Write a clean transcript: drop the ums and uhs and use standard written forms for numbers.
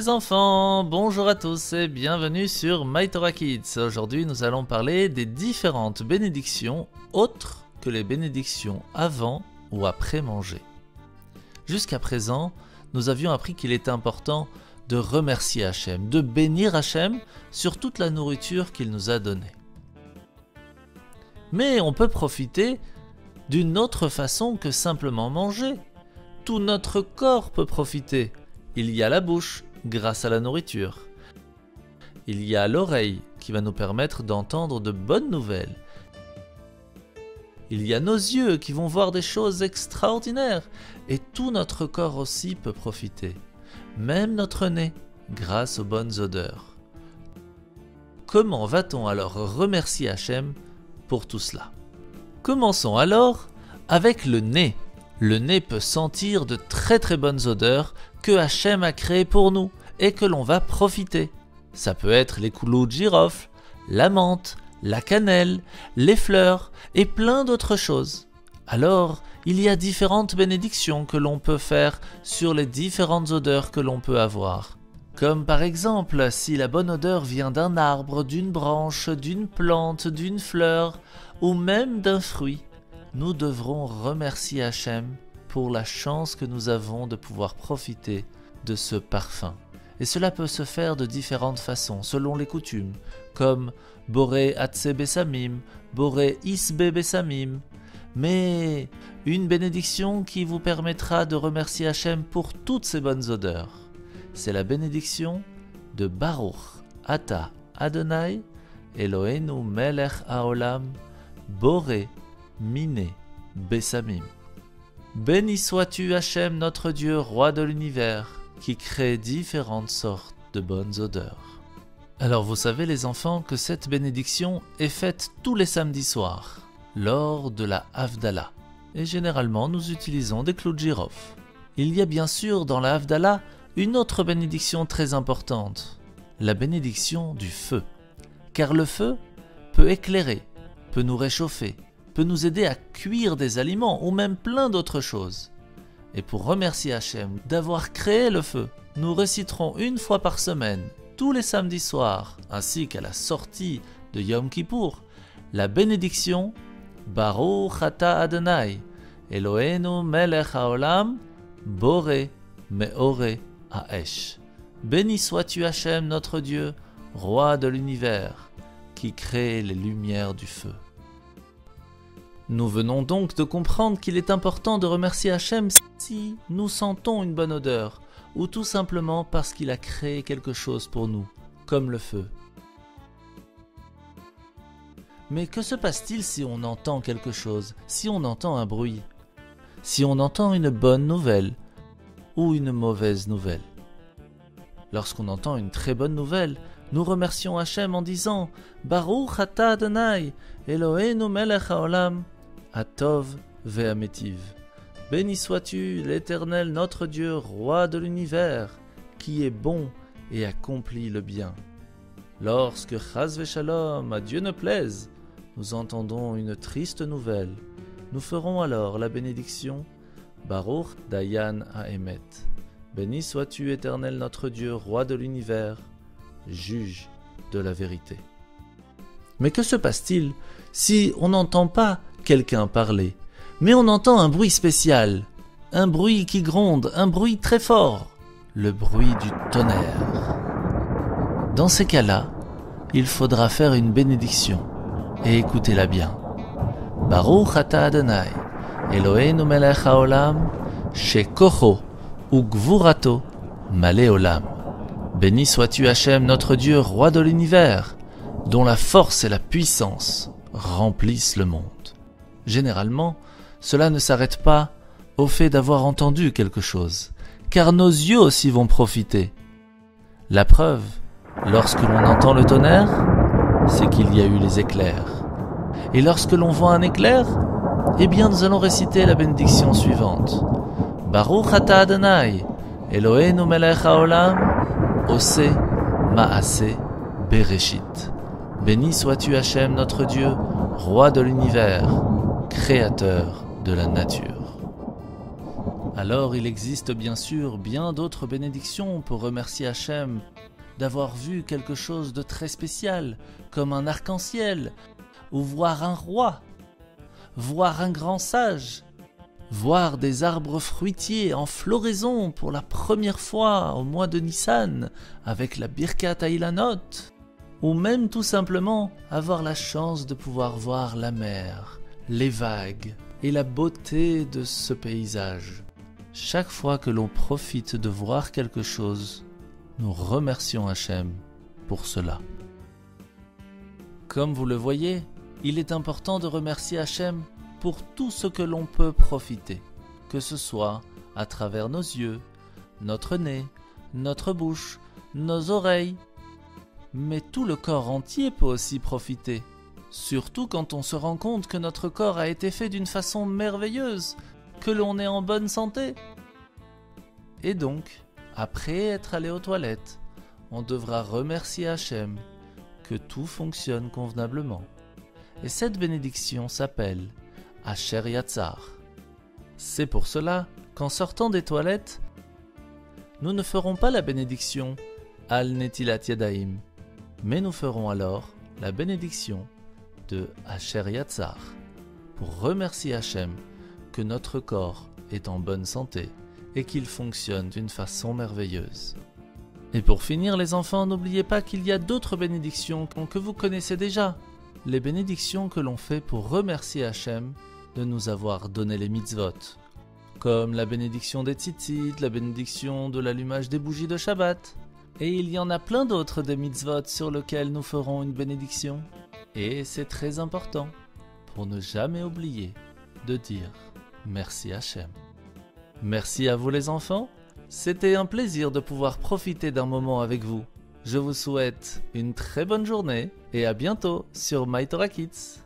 les enfants, bonjour à tous et bienvenue sur My Torah Kids. Aujourd'hui nous allons parler des différentes bénédictions autres que les bénédictions avant ou après manger. Jusqu'à présent, nous avions appris qu'il était important de remercier Hachem, de bénir Hachem sur toute la nourriture qu'il nous a donnée. Mais on peut profiter d'une autre façon que simplement manger. Tout notre corps peut profiter. Il y a la bouche, grâce à la nourriture. Il y a l'oreille, qui va nous permettre d'entendre de bonnes nouvelles. Il y a nos yeux, qui vont voir des choses extraordinaires. Et tout notre corps aussi peut profiter. Même notre nez, grâce aux bonnes odeurs. Comment va-t-on alors remercier Hachem pour tout cela? Commençons alors avec le nez. Le nez peut sentir de très bonnes odeurs que Hachem a créées pour nous et que l'on va profiter. Ça peut être les clous de girofle, la menthe, la cannelle, les fleurs et plein d'autres choses. Alors, il y a différentes bénédictions que l'on peut faire sur les différentes odeurs que l'on peut avoir. Comme par exemple, si la bonne odeur vient d'un arbre, d'une branche, d'une plante, d'une fleur ou même d'un fruit, nous devrons remercier Hachem pour la chance que nous avons de pouvoir profiter de ce parfum. Et cela peut se faire de différentes façons, selon les coutumes, comme Boré Atse Bessamim, Boré Isbe Bessamim. Mais une bénédiction qui vous permettra de remercier Hachem pour toutes ces bonnes odeurs, c'est la bénédiction de Baruch Ata Adonai Eloheinu Melech Haolam Boré Mine Bessamim. Béni sois-tu Hachem notre Dieu, roi de l'univers, qui crée différentes sortes de bonnes odeurs. Alors vous savez les enfants que cette bénédiction est faite tous les samedis soirs, lors de la Havdalah. Et généralement nous utilisons des clous de girofle. Il y a bien sûr dans la Havdalah une autre bénédiction très importante, la bénédiction du feu. Car le feu peut éclairer, peut nous réchauffer, peut nous aider à cuire des aliments ou même plein d'autres choses. Et pour remercier Hachem d'avoir créé le feu, nous réciterons une fois par semaine, tous les samedis soirs, ainsi qu'à la sortie de Yom Kippour, la bénédiction Baruch Ata Adonai Eloheinu Melech Haolam Boré Meoré Haesh. Béni sois-tu Hachem notre Dieu, roi de l'univers, qui crée les lumières du feu. Nous venons donc de comprendre qu'il est important de remercier Hachem si nous sentons une bonne odeur, ou tout simplement parce qu'il a créé quelque chose pour nous, comme le feu. Mais que se passe-t-il si on entend quelque chose, si on entend un bruit, si on entend une bonne nouvelle ou une mauvaise nouvelle? Lorsqu'on entend une très bonne nouvelle, nous remercions Hachem en disant « Baruch Ata Adonai, Eloheinu Melech Haolam, Atov Ve'ametiv » Béni sois-tu, l'Éternel notre Dieu, roi de l'univers, qui est bon et accomplit le bien. Lorsque Chas Veshalom, à Dieu ne plaise, nous entendons une triste nouvelle, nous ferons alors la bénédiction Baruch Dayan Haemet. Béni sois-tu, Éternel notre Dieu, roi de l'univers, juge de la vérité. Mais que se passe-t-il si on n'entend pas quelqu'un parler, mais on entend un bruit spécial, un bruit qui gronde, un bruit très fort, le bruit du tonnerre? Dans ces cas-là, il faudra faire une bénédiction, et écoutez-la bien. Baruch Ata Adonai, Eloheinu Melech Haolam, Shekocho Ugvurato Malé Olam. Béni sois-tu Hachem notre Dieu, roi de l'univers, dont la force et la puissance remplissent le monde. Généralement, cela ne s'arrête pas au fait d'avoir entendu quelque chose, car nos yeux aussi vont profiter. La preuve, lorsque l'on entend le tonnerre, c'est qu'il y a eu les éclairs. Et lorsque l'on voit un éclair, eh bien nous allons réciter la bénédiction suivante. Baruch Ata Adonai, Eloheinu Melech Haolam, Ose Maase Bereshit. Béni sois-tu Hachem notre Dieu, roi de l'univers, créateur de la nature. Alors il existe bien sûr bien d'autres bénédictions pour remercier Hachem d'avoir vu quelque chose de très spécial, comme un arc-en-ciel, ou voir un roi, voir un grand sage, voir des arbres fruitiers en floraison pour la première fois au mois de Nissan avec la Birkat Hailanot, ou même tout simplement avoir la chance de pouvoir voir la mer, les vagues et la beauté de ce paysage. Chaque fois que l'on profite de voir quelque chose, nous remercions Hachem pour cela. Comme vous le voyez, il est important de remercier Hachem pour tout ce que l'on peut profiter, que ce soit à travers nos yeux, notre nez, notre bouche, nos oreilles, mais tout le corps entier peut aussi profiter, surtout quand on se rend compte que notre corps a été fait d'une façon merveilleuse, que l'on est en bonne santé. Et donc, après être allé aux toilettes, on devra remercier Hachem que tout fonctionne convenablement. Et cette bénédiction s'appelle Asher Yatzar. C'est pour cela qu'en sortant des toilettes, nous ne ferons pas la bénédiction Al Netilat Yadayim, mais nous ferons alors la bénédiction de Asher Yatzar pour remercier Hachem que notre corps est en bonne santé et qu'il fonctionne d'une façon merveilleuse. Et pour finir les enfants, n'oubliez pas qu'il y a d'autres bénédictions que vous connaissez déjà, les bénédictions que l'on fait pour remercier Hachem de nous avoir donné les mitzvot, comme la bénédiction des tzitzit, la bénédiction de l'allumage des bougies de Shabbat. Et il y en a plein d'autres des mitzvot sur lesquels nous ferons une bénédiction. Et c'est très important pour ne jamais oublier de dire merci Hachem. Merci à vous les enfants, c'était un plaisir de pouvoir profiter d'un moment avec vous. Je vous souhaite une très bonne journée et à bientôt sur My Torah Kids.